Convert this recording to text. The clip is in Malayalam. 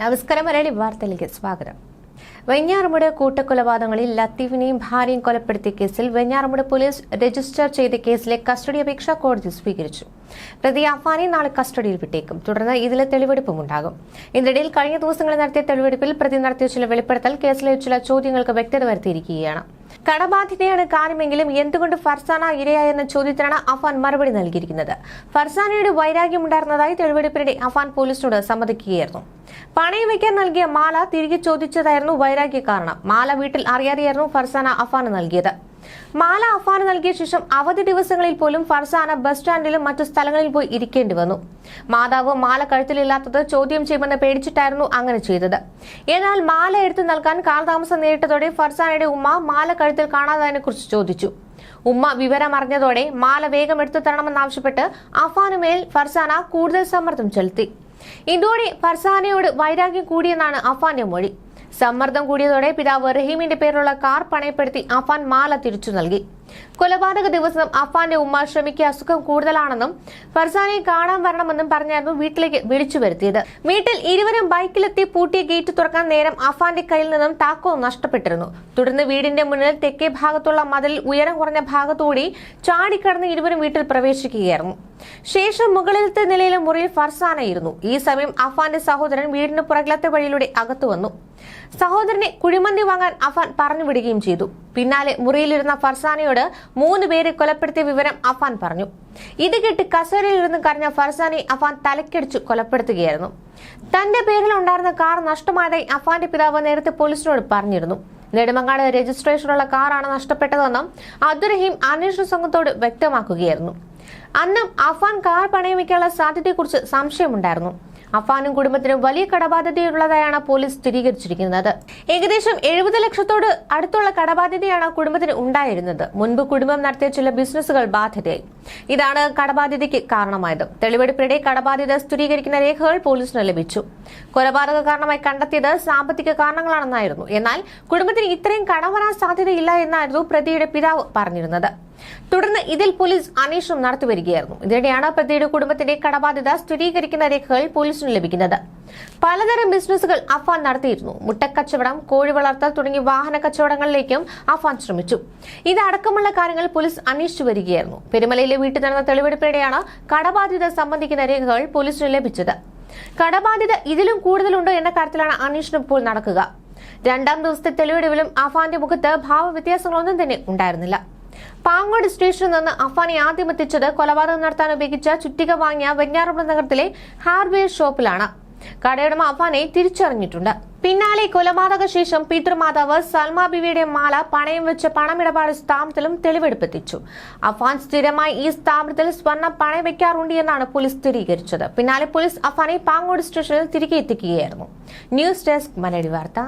നമസ്കാരം. മലയാളി വാർത്തയിലേക്ക് സ്വാഗതം. വെഞ്ഞാറമൂട് കൂട്ടക്കൊലപാതകങ്ങളിൽ ലത്തീഫിനെയും ഭാര്യയും കൊലപ്പെടുത്തിയ കേസിൽ വെഞ്ഞാറമൂട് പോലീസ് രജിസ്റ്റർ ചെയ്ത കേസിലെ കസ്റ്റഡി അപേക്ഷ കോടതി സ്വീകരിച്ചു. പ്രതി അഫാനെ നാളെ കസ്റ്റഡിയിൽ വിട്ടേക്കും. തുടർന്ന് ഇതിലെ തെളിവെടുപ്പും ഉണ്ടാകും. ഇതിനിടയിൽ കഴിഞ്ഞ ദിവസങ്ങളിൽ നടത്തിയ തെളിവെടുപ്പിൽ പ്രതി നടത്തിയ ചില വെളിപ്പെടുത്തൽ കേസിലെ ചില ചോദ്യങ്ങൾക്ക് വ്യക്തത വരുത്തിയിരിക്കുകയാണ്. കടബാധ്യതയാണ് കാര്യമെങ്കിലും എന്തുകൊണ്ട് ഫർസാന ഇരയായെന്ന ചോദ്യത്തിനാണ് അഫാൻ മറുപടി നൽകിയിരിക്കുന്നത്. ഫർസാനയുടെ വൈരാഗ്യമുണ്ടായിരുന്നതായി തെളിവെടുപ്പിനിടെ അഫാൻ പോലീസിനോട് സമ്മതിക്കുകയായിരുന്നു. പണയം വയ്ക്കാൻ നൽകിയ മാല തിരികെ ചോദിച്ചതായിരുന്നു വൈരാഗ്യ കാരണം. മാല വീട്ടിൽ അറിയാതെയായിരുന്നു ഫർസാന അഫാന് നൽകിയത്. മാല അഫാന് നൽകിയ ശേഷം അവധി ദിവസങ്ങളിൽ പോലും ഫർസാന ബസ് സ്റ്റാൻഡിലും മറ്റു സ്ഥലങ്ങളിൽ പോയി ഇരിക്കേണ്ടി വന്നു. മാതാവ് മാല കഴുത്തിലില്ലാത്തത് ചോദ്യം ചെയ്യുമെന്ന് പേടിച്ചിട്ടായിരുന്നു അങ്ങനെ ചെയ്തത്. എന്നാൽ മാല എടുത്തു നൽകാൻ കാലതാമസം നേരിട്ടതോടെ ഫർസാനയുടെ ഉമ്മ മാല കഴുത്തിൽ കാണാത്തതിനെ കുറിച്ച് ചോദിച്ചു. ഉമ്മ വിവരം അറിഞ്ഞതോടെ മാല വേഗം എടുത്തു തരണമെന്നാവശ്യപ്പെട്ട് അഫാനുമേൽ ഫർസാന കൂടുതൽ സമ്മർദ്ദം ചെലുത്തി. ഇതോടെ ഫർസാനയോട് വൈരാഗ്യം കൂടിയെന്നാണ് അഫാന്റെ മൊഴി. സമ്മർദ്ദം കൂടിയതോടെ പിതാവ് റഹീമിന്റെ പേരിലുള്ള കാർ പണയപ്പെടുത്തി അഫാൻ മാല തിരിച്ചു നൽകി. കൊലപാതക ദിവസം അഫാന്റെ ഉമ്മ ഷമിക്ക് അസുഖം കൂടുതലാണെന്നും ഫർസാനയെ കാണാൻ വരണമെന്നും പറഞ്ഞായിരുന്നു വീട്ടിലേക്ക് വിളിച്ചു വരുത്തിയത്. വീട്ടിൽ ഇരുവരും ബൈക്കിലെത്തി പൂട്ടിയ ഗേറ്റ് തുറക്കാൻ നേരം അഫാന്റെ കയ്യിൽ നിന്നും താക്കോൽ നഷ്ടപ്പെട്ടിരുന്നു. തുടർന്ന് വീടിന്റെ മുന്നിൽ തെക്കേ ഭാഗത്തുള്ള മതിൽ ഉയരം കുറഞ്ഞ ഭാഗത്തുകൂടി ചാടിക്കടന്ന് ഇരുവരും വീട്ടിൽ പ്രവേശിക്കുകയായിരുന്നു. ശേഷം മുകളിലത്തെ നിലയിലെ മുറിയിൽ ഫർസാനയിരുന്നു. ഈ സമയം അഫാന്റെ സഹോദരൻ വീടിന് പുറകിലത്തെ വഴിയിലൂടെ അകത്തു വന്നു. സഹോദരനെ കുഴിമന്തി വാങ്ങാൻ അഫാൻ പറഞ്ഞു വിടുകയും ചെയ്തു. പിന്നാലെ മുറിയിലിരുന്ന ഫർസാനയോട് 3 പേരെ കൊലപ്പെടുത്തിയ വിവരം അഫാൻ പറഞ്ഞു. ഇത് കേട്ട് കസേരയിലിരുന്ന് കരഞ്ഞ ഫർസാനെ അഫാൻ തലക്കടിച്ചു കൊലപ്പെടുത്തുകയായിരുന്നു. തന്റെ പേരിൽ ഉണ്ടായിരുന്ന കാർ നഷ്ടമായതായി അഫാന്റെ പിതാവ് നേരത്തെ പോലീസിനോട് പറഞ്ഞിരുന്നു. നെടുമങ്ങാട് രജിസ്ട്രേഷനുള്ള കാറാണ് നഷ്ടപ്പെട്ടതെന്നും അബ്ദുറഹീം അന്വേഷണ സംഘത്തോട് വ്യക്തമാക്കുകയായിരുന്നു. അന്നും അഫാൻ കാർ പണയം വയ്ക്കാനുള്ള സാധ്യതയെക്കുറിച്ച് സംശയമുണ്ടായിരുന്നു. അഫാനും കുടുംബത്തിനും വലിയ കടബാധ്യതയുള്ളതായാണ് പോലീസ് സ്ഥിരീകരിച്ചിരിക്കുന്നത്. ഏകദേശം 70 ലക്ഷത്തോട് അടുത്തുള്ള കടബാധ്യതയാണ് കുടുംബത്തിന് ഉണ്ടായിരുന്നത്. മുൻപ് കുടുംബം നടത്തിയ ചില ബിസിനസ്സുകൾ ബാധ്യതയായി. ഇതാണ് കടബാധ്യതയ്ക്ക് കാരണമായത്. തെളിവെടുപ്പിനിടെ കടബാധ്യത സ്ഥിരീകരിക്കുന്ന രേഖകൾ പോലീസിന് ലഭിച്ചു. കൊലപാതക കാരണമായി കണ്ടെത്തിയത് സാമ്പത്തിക കാരണങ്ങളാണെന്നായിരുന്നു. എന്നാൽ കുടുംബത്തിന് ഇത്രയും കടം വരാൻ സാധ്യതയില്ല എന്നായിരുന്നു പ്രതിയുടെ പിതാവ് പറഞ്ഞിരുന്നത്. തുടർന്ന് ഇതിൽ പോലീസ് അന്വേഷണം നടത്തിവരികയായിരുന്നു. ഇതിനിടെയാണ് പ്രതിയുടെ കുടുംബത്തിന്റെ കടബാധ്യത സ്ഥിരീകരിക്കുന്ന രേഖകൾ പോലീസിന് ലഭിക്കുന്നത്. പലതരം ബിസിനസ്സുകൾ അഫാൻ നടത്തിയിരുന്നു. മുട്ടക്കച്ചവടം, കോഴി വളർത്തൽ തുടങ്ങിയ വാഹന കച്ചവടങ്ങളിലേക്കും അഫാൻ ശ്രമിച്ചു. ഇതടക്കമുള്ള കാര്യങ്ങൾ പോലീസ് അന്വേഷിച്ചു വരികയായിരുന്നു. പെരുമലയിലെ വീട്ടിൽ നടന്ന തെളിവെടുപ്പിനിടെയാണ് കടബാധ്യത സംബന്ധിക്കുന്ന രേഖകൾ പോലീസിന് ലഭിച്ചത്. കടബാധ്യത ഇതിലും കൂടുതലുണ്ടോ എന്ന കാര്യത്തിലാണ് അന്വേഷണം ഇപ്പോൾ നടക്കുക. 2ാം ദിവസത്തെ തെളിവെടുപ്പിലും അഫാന്റെ മുഖത്ത് ഭാവവ്യത്യാസങ്ങളൊന്നും തന്നെ ഉണ്ടായിരുന്നില്ല. പാങ്ങോട് സ്റ്റേഷനിൽ നിന്ന് അഫാനെ ആദ്യം എത്തിച്ചത് കൊലപാതകം നടത്താൻ ഉപയോഗിച്ച ചുറ്റിക വാങ്ങിയ വെഞ്ഞാറമൂട് നഗരത്തിലെ ഹാർഡ്വെയർ ഷോപ്പിലാണ്. കടയുടമ അഫാനെ തിരിച്ചറിഞ്ഞിട്ടുണ്ട്. പിന്നാലെ കൊലപാതക ശേഷം പിതൃമാതാവ് സൽമാ ബിവിയുടെ മാല പണയം വെച്ച പണമിടപാട് സ്ഥാപനത്തിലും തെളിവെടുപ്പെത്തിച്ചു. അഫാൻ സ്ഥിരമായി ഈ സ്ഥാപനത്തിൽ സ്വർണം പണയം വെക്കാറുണ്ട് എന്നാണ് പോലീസ് സ്ഥിരീകരിച്ചത്. പിന്നാലെ പോലീസ് അഫാനെ പാങ്ങോട് സ്റ്റേഷനിൽ തിരികെ എത്തിക്കുകയായിരുന്നു. ന്യൂസ് ഡെസ്ക് മലയാളി വാർത്ത.